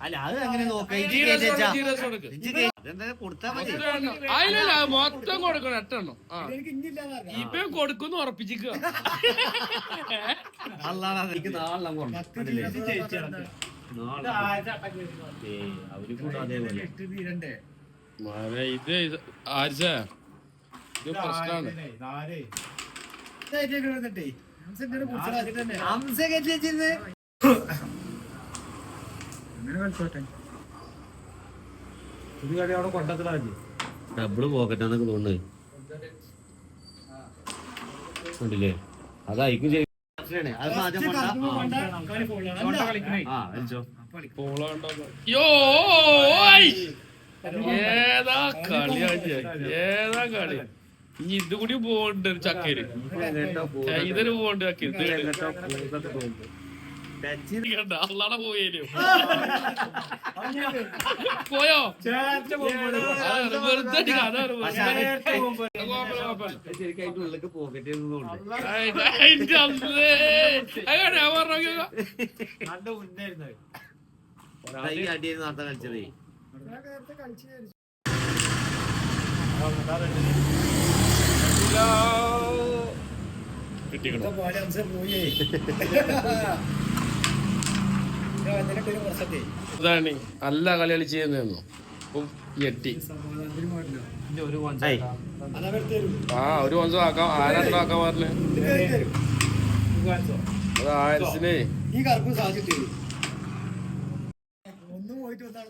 അല്ല അത് അങ്ങനെ നോക്കാം കൊടുത്താ മതി. അതിലല്ല മൊത്തം കൊടുക്കണം 8 എണ്ണം. ഇപ്പം കൊടുക്കുന്നു ഉറപ്പിച്ചിക്കുക. എനിക്ക് 4 അവര് കൂടെ അതേപോലെ ഇത് ആരിച്ചാ ഇത് പ്രശ്നമാണ്. ഡബിള് പോക്കറ്റാന്നൊക്കെ തോന്നുന്നത് ഉണ്ടല്ലേ. അതായിരിക്കും ഏതാ കളി ഇനി ഇത് കൂടി പോകണ്ട് ചക്കര് ഇതൊരു പോകണ്ട് ചക്കര് അള്ളാടെ പോയേലും പോയോ വെറുതെ കളിച്ചതേ അതാണ് നല്ല കളി കളിച്ചിരുന്നു. ഇപ്പം ഞെട്ടി. ഒരു വംശം ആക്കാം. ആരാണ്ടോ ആക്കാൻ പറഞ്ഞേ അത് ആയിരത്തിനെ ഒന്നും പോയിട്ട് ഒന്നാണ്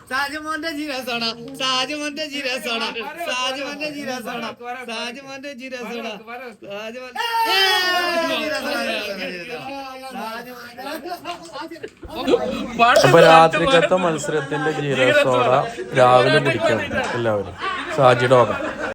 സാജുമോന്റെ ജീരസോണ സാജുമോന്റെ ജീരസോണ സാജുമോന്റെ ജീരസോണ സാജുമോന്റെ ജീരസോണ അപ്പൊ രാത്രിക്കത്തെ മത്സരത്തിന്റെ ജീരക സോഡ രാവിലെ കുടിക്കണം എല്ലാവരും. സാജിയുടെ ഓർഡർ.